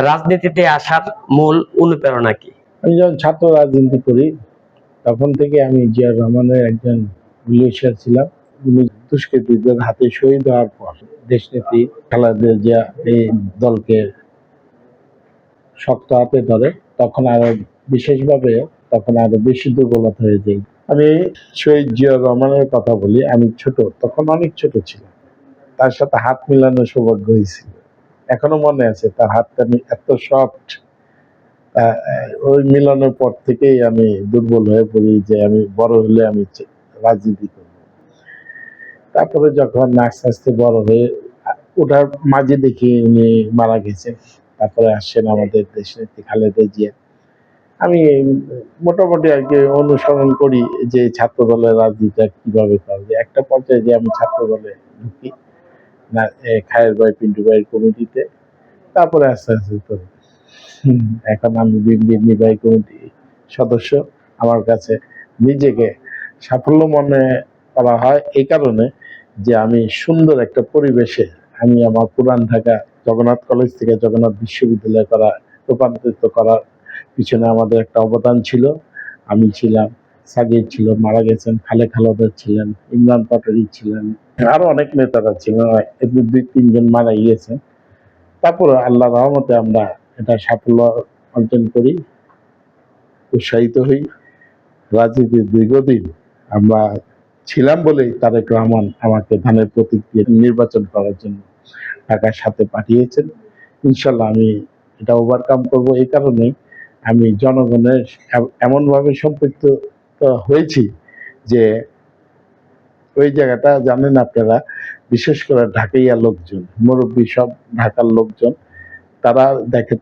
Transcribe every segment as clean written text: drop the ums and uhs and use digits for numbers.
রাজনীতিতে আসার মূল অনুপ্রেরণা কি? আমি যখন ছাত্র রাজনীতি করি তখন থেকে আমি জিয়া রহমানের একজন রিলেশন ছিলাম। উনি দুষ্কৃতীদের হাতে শহীদ হওয়ার পর দেশনেত্রী খালেদা জিয়া এই দলকে শক্ত হাতে ধরে, তখন আরো বিশেষভাবে তখন আরো বেশি দুর্বলতা হয়ে যায়। আমি শহীদ জিয়া রহমানের কথা বলি। আমি ছোট, তখন অনেক ছোট ছিলাম, তার সাথে হাত মিলানোর সৌভাগ্য হয়েছিল। এখনো মনে আছে তার হাতটা এত সফট। ওই মিলানোর পর থেকেই আমি দুর্বল হয়ে পড়ি যে আমি বড় হলে আমি রাজনীতি করব। তারপরে যখন আস্তে আস্তে বড় হয়ে ওটার মাঝে দেখি উনি মারা গেছেন, তারপরে আসছেন আমাদের দেশে খালেদা জিয়া। আমি মোটামুটি আর কি অনুসরণ করি যে ছাত্র দলের রাজনীতিটা কিভাবে করবে। একটা পর্যায়ে যে আমি ছাত্র দলে ঢুকি না, খায়ের ভাই পিন্টু ভাইয়ের কমিটিতে, তারপরে আস্তে আস্তে তো এখন আমি নির্বাহী কমিটি সদস্য। আমার কাছে নিজেকে সাফল্য মনে করা হয় এই কারণে যে আমি সুন্দর একটা পরিবেশে আমি আমার পুরান ঢাকা জগন্নাথ কলেজ থেকে জগন্নাথ বিশ্ববিদ্যালয় রূপান্তরিত করার পিছনে আমাদের একটা অবদান ছিল। আমি ছিলাম, সাগির ছিল, মারা গেছেন, খালেদা ছিলেন, ইমরান পাটোয়ারি ছিলেন, আরো অনেক নেতারা ছিলেন, দুই তিনজন মারা গিয়েছেন। তারপরে আল্লাহ রহমতে আমরা এটা সাফল্য অর্জন করি, উৎসাহিত হই। রাজনীতির দীর্ঘদিন আমরা ছিলাম বলেই তারেক রহমান আমাকে ধানের প্রতীক দিয়ে নির্বাচন করার জন্য ঢাকার সাথে পাঠিয়েছেন। ইনশাল্লাহ আমি এটা ওভারকাম করব। এই কারণে আমি জনগণের এমনভাবে সম্পৃক্ত হয়েছি যে ওই জায়গাটা জানেন আপনারা, বিশেষ করে ঢাকাইয়া লোকজন, মুরব্বী সব ঢাকার লোকজন, তারা দেখে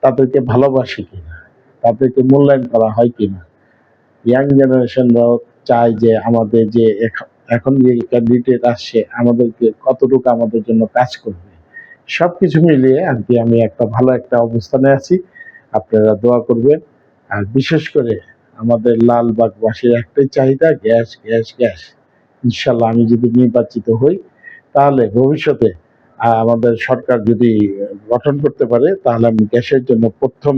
তাদেরকে ভালোবাসে কিনা, তাদেরকে মূল্যায়ন করা হয় কিনা। ইয়াং জেনারেশনরাও চায় যে আমাদের যে এখন যে ক্যান্ডিডেট আসছে আমাদেরকে কতটুকু আমাদের জন্য কাজ করবে। সবকিছু মিলিয়ে আর কি আমি একটা ভালো একটা অবস্থানে আছি। আপনারা দোয়া করবেন। আর বিশেষ করে আমাদের লালবাগবাসীর একটাই চাহিদা, গ্যাস গ্যাস গ্যাস। ইনশাল্লাহ আমি যদি নির্বাচিত হই তাহলে ভবিষ্যতে আমাদের সরকার যদি গঠন করতে পারে তাহলে আমি গ্যাসের জন্য প্রথম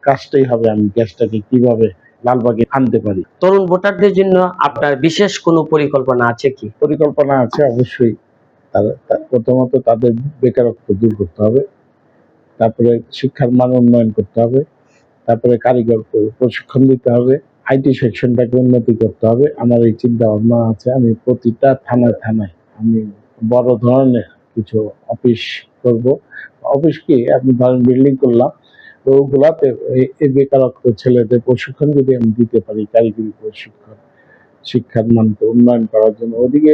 কাজটাই হবে আমি গ্যাসটাকে কিভাবে লালবাগে আনতে পারি। তরুণ ভোটারদের জন্য আপনার বিশেষ কোনো পরিকল্পনা আছে কি? পরিকল্পনা আছে অবশ্যই। প্রথমত তাদের বেকারত্ব দূর করতে হবে, তারপরে শিক্ষার মান উন্নয়ন করতে হবে, তারপরে কারিগর প্রশিক্ষণ দিতে হবে, আইটি সেকশনটাকে উন্নতি করতে হবে। আমার এই চিন্তা ভাবনা আছে। আমি প্রতিটা থানায় থানায় আমি বড় ধরনের কিছু অফিস করব। অফিস কি, আপনি ধরেন বিল্ডিং করলাম, ওগুলাতে এই বেকারত্ব ছেলেদের প্রশিক্ষণ যদি আমি দিতে পারি, কারিগরি প্রশিক্ষণ, শিক্ষার মানকে উন্নয়ন করার জন্য ওদিকে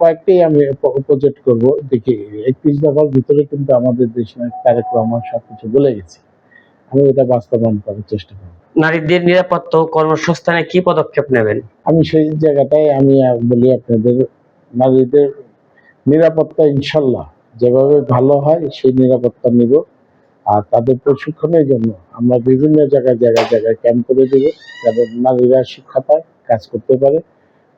কয়েকটাই আমি প্রজেক্ট করব। দেখি 31 দফার ভিতরে কিন্তু আমাদের দেশে তারেক রহমান সবকিছু বলে গেছে, আমি এটা বাস্তবায়ন করার চেষ্টা করব। নারীদের নিরাপত্তা ও কর্মসংস্থানে কি পদক্ষেপ নেবেন? আমি সেই জায়গাটায় আমি বলি আপনাদের, নারীদের নিরাপত্তা ইনশাল্লাহ যেভাবে ভালো হয় সেই নিরাপত্তা নিব। আর তাদের প্রশিক্ষণের জন্য আমরা বিভিন্ন জায়গায় ক্যাম্প করে দেবো, যাতে নারীরা শিক্ষা পায়, কাজ করতে পারে,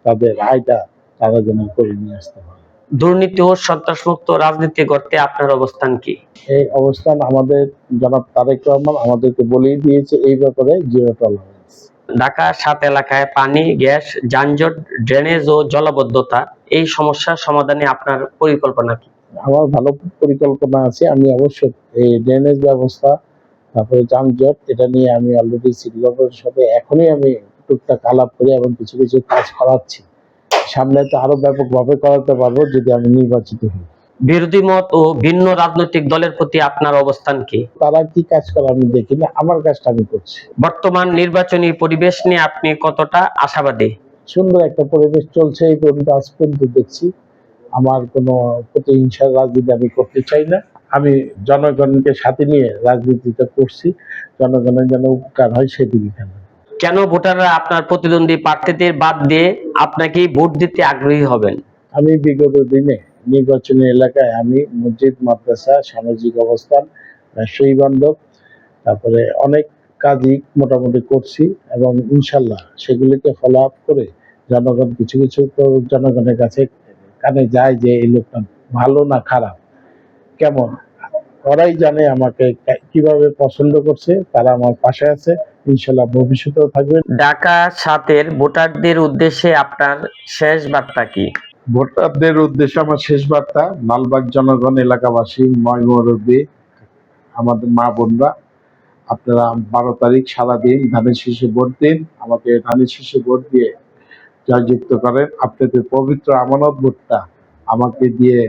তাদের আয়টা তারা যেন করে নিয়ে আসতে পারে। দুর্নীতি ও সন্ত্রাসমুক্ত রাজনীতি গড়তে আপনার অবস্থান কি? এই অবস্থান আমাদের জনাব তারেক রহমান আমাদেরকে বলেই দিয়েছে, এই ব্যাপারে জিরো টলারেন্স। ঢাকা 7 এলাকায় পানি, গ্যাস, যানজট, ড্রেনেজ ও জলাবদ্ধতা এই সমস্যার সমাধানে আপনার পরিকল্পনা কি? আমার ভালো পরিকল্পনা আছে। আমি অবশ্যই এই ড্রেনেজ ব্যবস্থা, তারপরে যানজট, এটা নিয়ে আমি অলরেডি সিটি কর্পোরেশনের সাথে এখনই আমি টুকটাক আলাপ করি এবং কিছু কিছু কাজ করাচ্ছি। সামনে তো আরো ব্যাপকভাবে করাতে পারবো যদি আমি নির্বাচিত হই। বিরোধী মত ও ভিন্ন রাজনৈতিক দলের প্রতি আপনার অবস্থান কি? তারা কি কাজ করে আমি দেখি না, আমার কাজটা আমি করছি। বর্তমান নির্বাচনী পরিবেশ নিয়ে আপনি কতটা আশাবাদী? সুন্দর একটা পরিবেশ চলছে এই পর্যন্ত, আজ পর্যন্ত দেখছি। আমার কোনো প্রতিহিংসার রাজনীতি আমি করতে চাই না। আমি জনগণকে সাথে নিয়ে রাজনীতিটা করছি, জনগণের যেন উপকার হয় সেদিকে কেন। কেন ভোটাররা আপনার প্রতিদ্বন্দ্বী প্রার্থীদের বাদ দিয়ে আপনাকে ভোট দিতে আগ্রহী হবেন? আমি বিগত দিনে নির্বাচনী এলাকায় আমি মসজিদ, মাদ্রাসা, সামাজিক অবস্থান, ব্যবসায়ী বান্ধব, তারপরে অনেক কাজই মোটামুটি করছি এবং ইনশাল্লাহ সেগুলিকে ফলো আপ করে জনগণ কিছু কিছু তো জনগণের কাছে কানে যায় যে এই লোকটা ভালো না খারাপ, কেমন, ওরাই জানে আমাকে কিভাবে পছন্দ করছে, তারা আমার পাশে আছে, ইনশাল্লাহ ভবিষ্যতেও থাকবে। ঢাকা ৭-এর ভোটারদের উদ্দেশ্যে আপনার শেষ বার্তা কি? ভোটারদের উদ্দেশ্যে আমার শেষ বার্তা, লালবাগ জনগণ, এলাকাবাসী, ময় মুরব্বী, আমাদের মা বোনরা, আপনারা 12 তারিখ সারাদিন ধানের শীষে ভোট দিন, আমাকে ধানের শীষে ভোট দিয়ে জয়যুক্ত করেন। আপনাদের পবিত্র আমানত ভোটটা আমাকে দিয়ে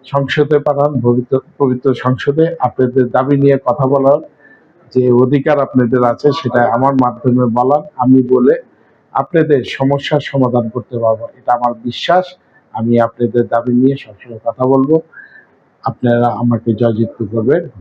সংসদে পাঠান, পবিত্র সংসদে আপনাদের দাবি নিয়ে কথা বলার যে অধিকার আপনাদের আছে সেটা আমার মাধ্যমে বলার, আমি বলে আপনাদের সমস্যার সমাধান করতে পারবো, এটা আমার বিশ্বাস। আমি আপনাদের দাবি নিয়ে সবসময় কথা বলবো, আপনারা আমাকে জয়যুক্ত করবেন।